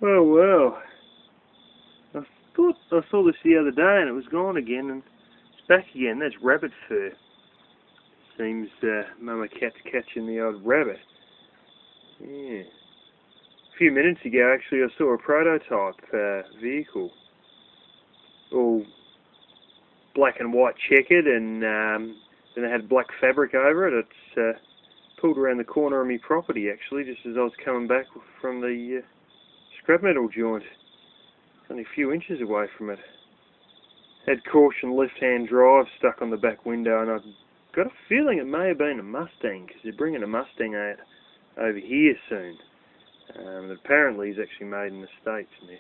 Well. I thought I saw this the other day and it was gone again, and it's back again. That's rabbit fur. Seems Mama Cat's catching the old rabbit. Yeah. A few minutes ago, actually, I saw a prototype vehicle, all black and white checkered, and then it had black fabric over it. It's pulled around the corner of my property, actually, just as I was coming back from the scrap metal joint. Only a few inches away from it. Had caution left-hand drive stuck on the back window, and I've got a feeling it may have been a Mustang, because they're bringing a Mustang out over here soon. That apparently is actually made in the States, and they're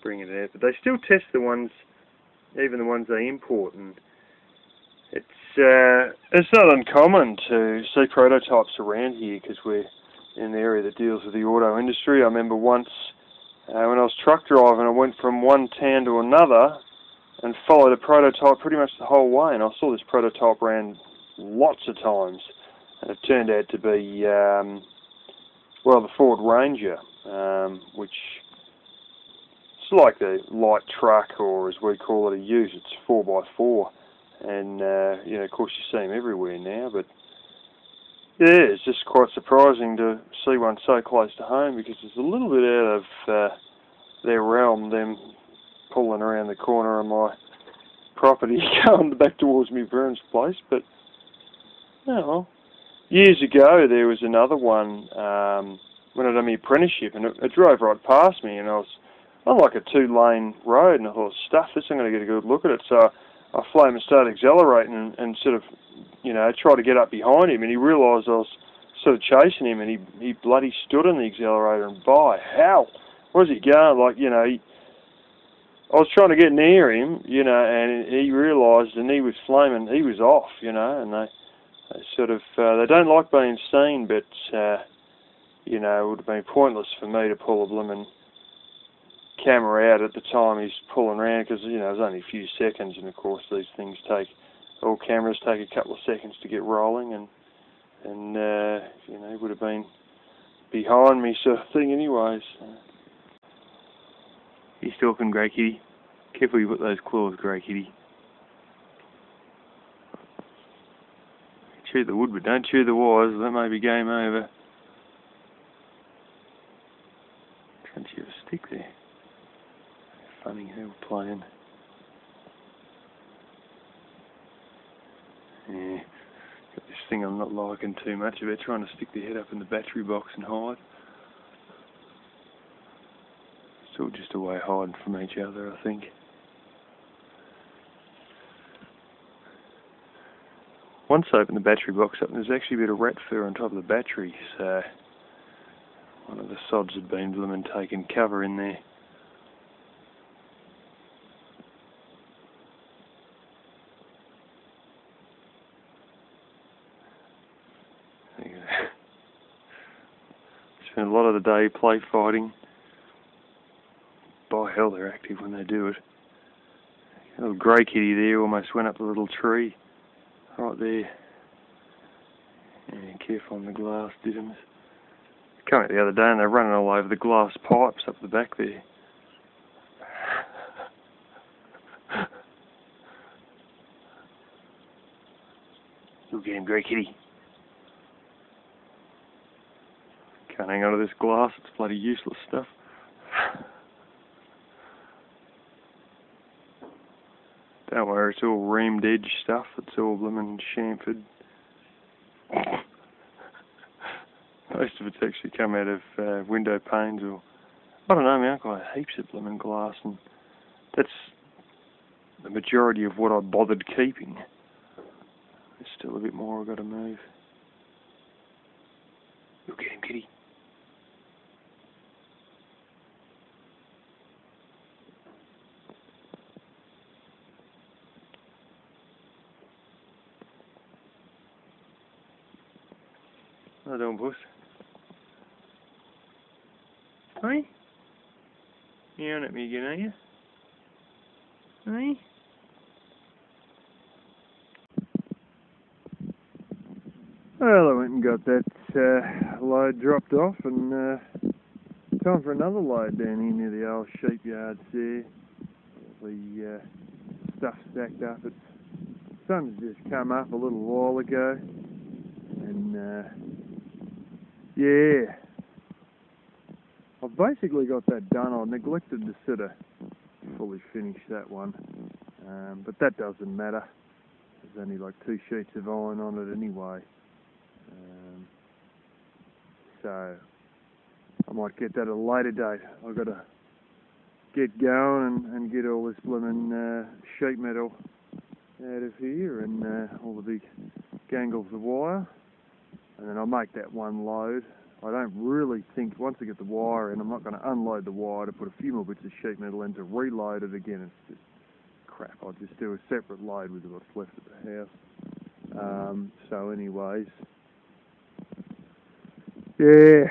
bringing it out. But they still test the ones, even the ones they import, and it's not uncommon to see prototypes around here, because we're in the area that deals with the auto industry. I remember once, when I was truck driving, I went from one town to another and followed a prototype pretty much the whole way, and I saw this prototype around lots of times, and it turned out to be, well, the Ford Ranger, which is like the light truck, or as we call it, a ute. It's 4x4, and you know, of course, you see them everywhere now, but yeah, it's just quite surprising to see one so close to home, because it's a little bit out of their realm, them pulling around the corner of my property going back towards my parents' place. But, well, years ago there was another one when I done my apprenticeship, and it drove right past me, and I was on like a 2-lane road, and I thought, stuff this, I'm going to get a good look at it. So I flew him and started accelerating and sort of, you know, tried to get up behind him, and he realised I was sort of chasing him, and he bloody stood on the accelerator, and by hell, where's he going? Like, you know, I was trying to get near him, you know, and he realised, and he was flaming, he was off, you know, and they sort of, they don't like being seen, but, you know, it would have been pointless for me to pull a blooming camera out at the time he's pulling around, because, you know, it was only a few seconds, and of course these things all cameras take a couple of seconds to get rolling, and you know, he would have been behind me sort of thing anyways. He's talking, Grey Kitty. Careful you put those claws, Grey Kitty. Chew the wood, but don't chew the wires, that may be game over. Can't you have a stick there? Funny how we're playing. Yeah, got this thing I'm not liking too much about, trying to stick the head up in the battery box and hide. It's all just a way of hiding from each other, I think. Once I opened the battery box up, and there's actually a bit of rat fur on top of the battery, so one of the sods had been blooming taking cover in there. Spent a lot of the day play fighting. By hell, they're active when they do it. A little grey kitty there almost went up the little tree. Right there. Yeah, careful on the glass, Diddums. Came out the other day and they're running all over the glass pipes up the back there. You'll get him, grey kitty. Can't hang on to this glass, it's bloody useless stuff. Don't worry, it's all reamed edge stuff, it's all blooming chamfered. Most of it's actually come out of window panes, or I don't know, my uncle had heaps of blooming glass, and that's the majority of what I bothered keeping. There's still a bit more I've got to move. You'll get him, kitty. How you doing, puss? Hey? Meowing at me again, are you? Hey? Well, I went and got that load dropped off and Time for another load down here near the old sheep yards there. The stuff stacked up. The sun's just come up a little while ago, and yeah, I've basically got that done. I neglected to sort of fully finish that one, but that doesn't matter. There's only like 2 sheets of iron on it anyway, so I might get that at a later date. I've got to get going and get all this blooming sheet metal out of here and all the big gangles of wire, and then I'll make that one load. I don't really think, once I get the wire in, I'm not going to unload the wire to put a few more bits of sheet metal in to reload it again. It's just crap. I'll just do a separate load with what's left at the house. So anyways, yeah,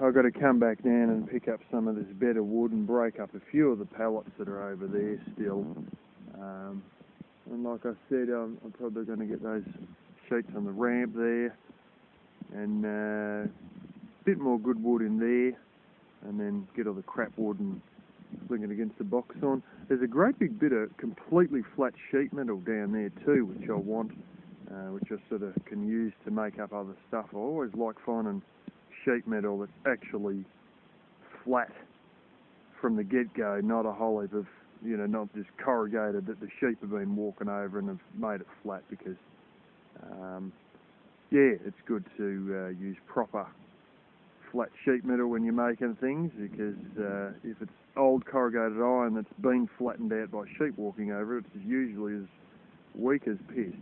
I've got to come back down and pick up some of this bed of wood and break up a few of the pallets that are over there still. And like I said, I'm probably going to get those sheets on the ramp there, and a bit more good wood in there, and then get all the crap wood and sling it against the box on. There's a great big bit of completely flat sheet metal down there too, which I want, which I sort of can use to make up other stuff. I always like finding sheet metal that's actually flat from the get-go, not a whole heap of, you know, not just corrugated that the sheep have been walking over and have made it flat, because yeah, it's good to use proper flat sheet metal when you're making things, because if it's old corrugated iron that's been flattened out by sheep walking over it, it's usually as weak as piss.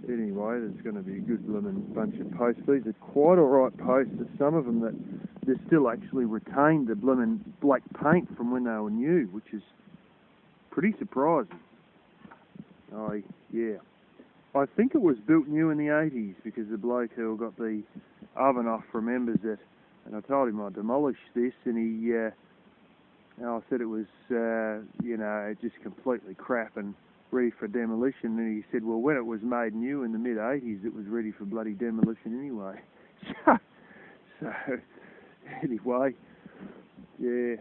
Anyway, there's going to be a good blooming bunch of posts. These are quite alright posts. There's some of them that they still actually retained the blooming black paint from when they were new, which is pretty surprising. Oh, yeah. I think it was built new in the 80s, because the bloke who got the oven off remembers it, and I told him I'd demolish this, and he, I said it was, you know, just completely crap and ready for demolition, and he said, well, when it was made new in the mid-80s, it was ready for bloody demolition anyway. So, anyway, yeah,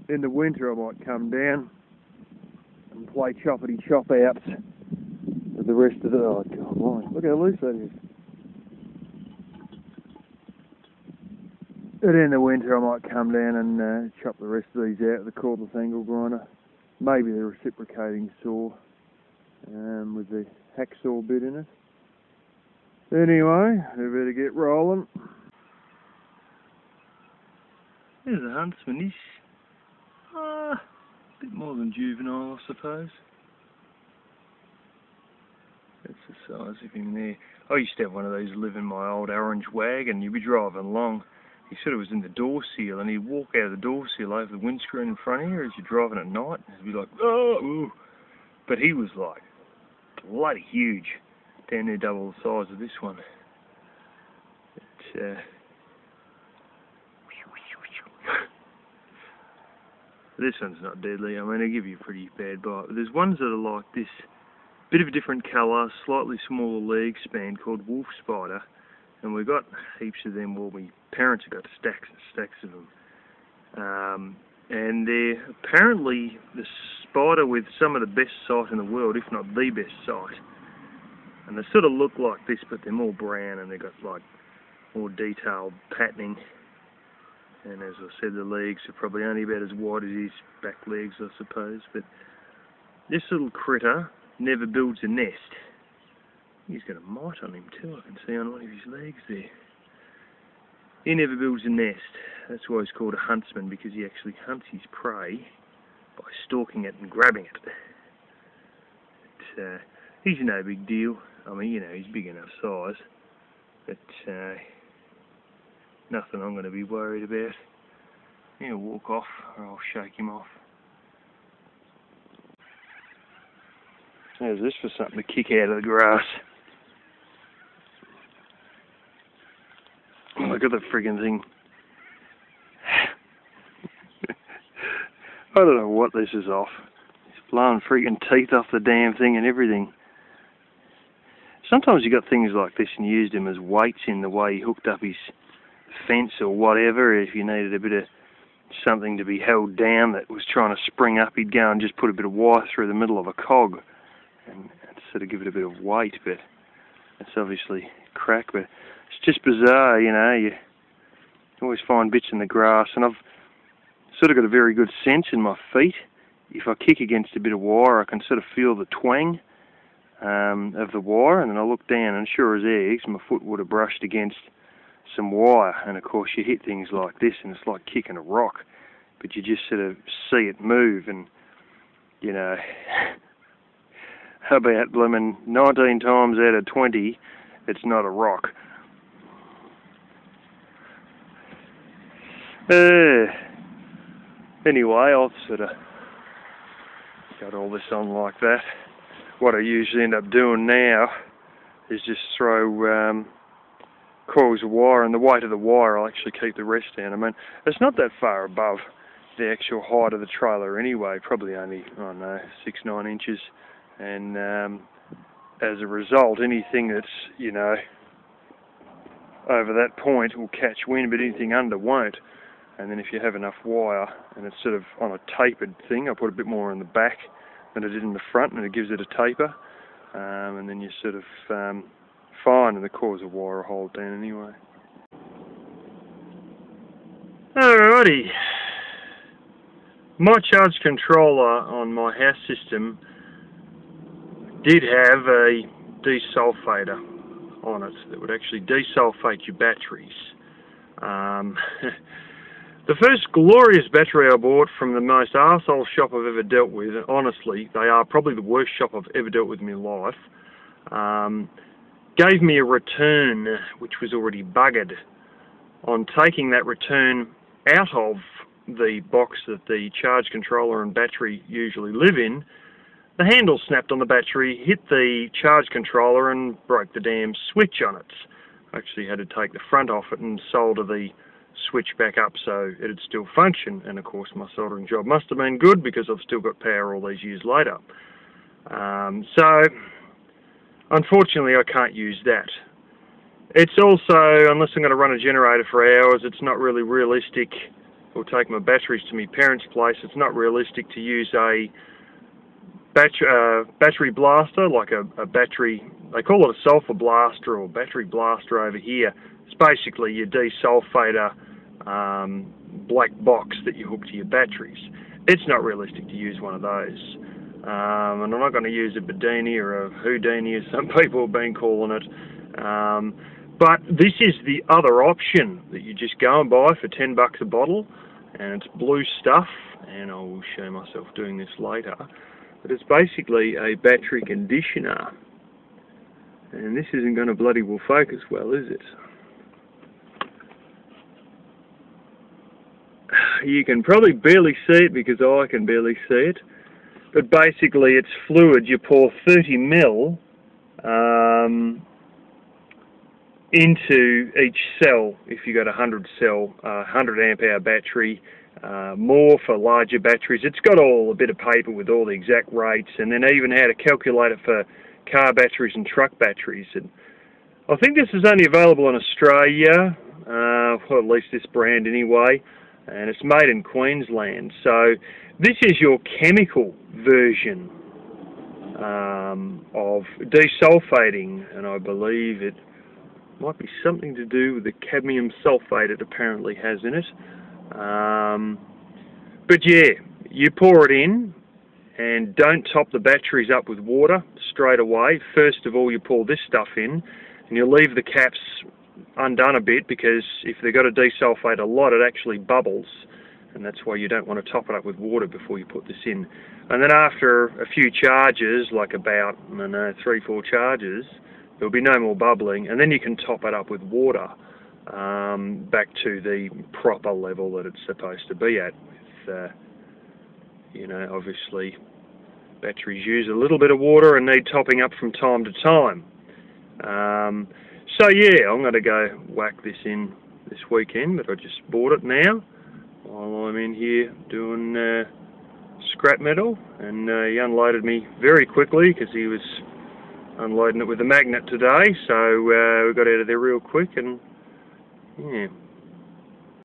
in the winter I might come down and play choppity chop outs with the rest of the, oh God, my, look how loose that is. But in the winter I might come down and chop the rest of these out with the cordless angle grinder. Maybe the reciprocating saw with the hacksaw bit in it. Anyway, we better get rolling. There's a huntsman. He's a bit more than juvenile, I suppose. That's the size of him there. I used to have one of those live in my old orange wagon. You'd be driving along. He sort of was in the door seal, and he'd walk out of the door seal over the windscreen in front of you as you're driving at night. He'd be like, oh, ooh. But he was like bloody huge, down near double the size of this one. This one's not deadly. I mean, they give you a pretty bad bite. But there's ones that are like this, bit of a different colour, slightly smaller leg span, called wolf spider. And we got heaps of them. Well, my parents have got stacks and stacks of them. And they're apparently the spider with some of the best sight in the world, if not the best sight. And they sort of look like this, but they're more brown, and they've got like more detailed patterning. And as I said, the legs are probably only about as wide as his back legs, I suppose. But this little critter never builds a nest. He's got a mite on him too, I can see on one of his legs there. He never builds a nest. That's why he's called a huntsman, because he actually hunts his prey by stalking it and grabbing it. But, he's no big deal. I mean, you know, he's big enough size. But nothing I'm going to be worried about. He'll walk off, or I'll shake him off. How's this for something to kick out of the grass? Look at the friggin' thing. I don't know what this is off. It's blowing freaking teeth off the damn thing and everything. Sometimes you got things like this and you used him as weights in the way he hooked up his fence or whatever, if you needed a bit of something to be held down that was trying to spring up, he'd go and just put a bit of wire through the middle of a cog and sort of give it a bit of weight. But it's obviously crack, but it's just bizarre, you know. You always find bits in the grass, and I've sort of got a very good sense in my feet. If I kick against a bit of wire, I can sort of feel the twang of the wire, and then I look down, and sure as eggs, my foot would have brushed against some wire. And of course you hit things like this and it's like kicking a rock, but you just sort of see it move, and you know, how about blooming 19 times out of 20 it's not a rock. Anyway, I've sort of got all this on like that. What I usually end up doing now is just throw coils of wire, and the weight of the wire I'll actually keep the rest down. I mean, it's not that far above the actual height of the trailer anyway, probably only, I don't know, 6-9 inches, and as a result, anything that's, you know, over that point will catch wind, but anything under won't. And then if you have enough wire and it's sort of on a tapered thing, I put a bit more in the back than I did in the front, and it gives it a taper, and then you sort of fine, and the coils of wire will hold down anyway. Alrighty, my charge controller on my house system did have a desulphator on it that would actually desulphate your batteries. The first glorious battery I bought from the most arsehole shop I've ever dealt with, and honestly, they are probably the worst shop I've ever dealt with in my life, gave me a return which was already buggered. On taking that return out of the box that the charge controller and battery usually live in, the handle snapped on the battery, hit the charge controller and broke the damn switch on it. I actually had to take the front off it and solder the switch back up so it'd still function, and of course my soldering job must have been good because I've still got power all these years later. So unfortunately I can't use that. It's also, unless I'm going to run a generator for hours, it's not really realistic, or take my batteries to my parents' place, it's not realistic to use a battery blaster, like a battery, they call it a sulfur blaster or battery blaster over here. It's basically your desulphator black box that you hook to your batteries. It's not realistic to use one of those. And I'm not going to use a Bedini or a Houdini, as some people have been calling it. But this is the other option that you just go and buy for $10 a bottle, and it's blue stuff, and I will show myself doing this later. But it's basically a battery conditioner. And this isn't going to bloody well focus well, is it? You can probably barely see it because I can barely see it. But basically it's fluid. You pour 30 ml into each cell if you got a 100 cell, 100 amp hour battery. More for larger batteries. It's got a bit of paper with all the exact rates, and then even how to calculate it for car batteries and truck batteries. And I think this is only available in Australia, or at least this brand anyway, and it's made in Queensland. So this is your chemical version of desulphating, and I believe it might be something to do with the cadmium sulfate it apparently has in it. But yeah, you pour it in and don't top the batteries up with water straight away. First of all, you pour this stuff in and you leave the caps undone a bit, because if they've got to desulfate a lot, it actually bubbles, and that's why you don't want to top it up with water before you put this in. And then after a few charges, like about, I don't know, 3-4 charges, there'll be no more bubbling, and then you can top it up with water back to the proper level that it's supposed to be at. With, you know, obviously batteries use a little bit of water and need topping up from time to time. So yeah, I'm going to go whack this in this weekend, but I just bought it now while I'm in here doing scrap metal, and he unloaded me very quickly because he was unloading it with a magnet today, so we got out of there real quick, and yeah.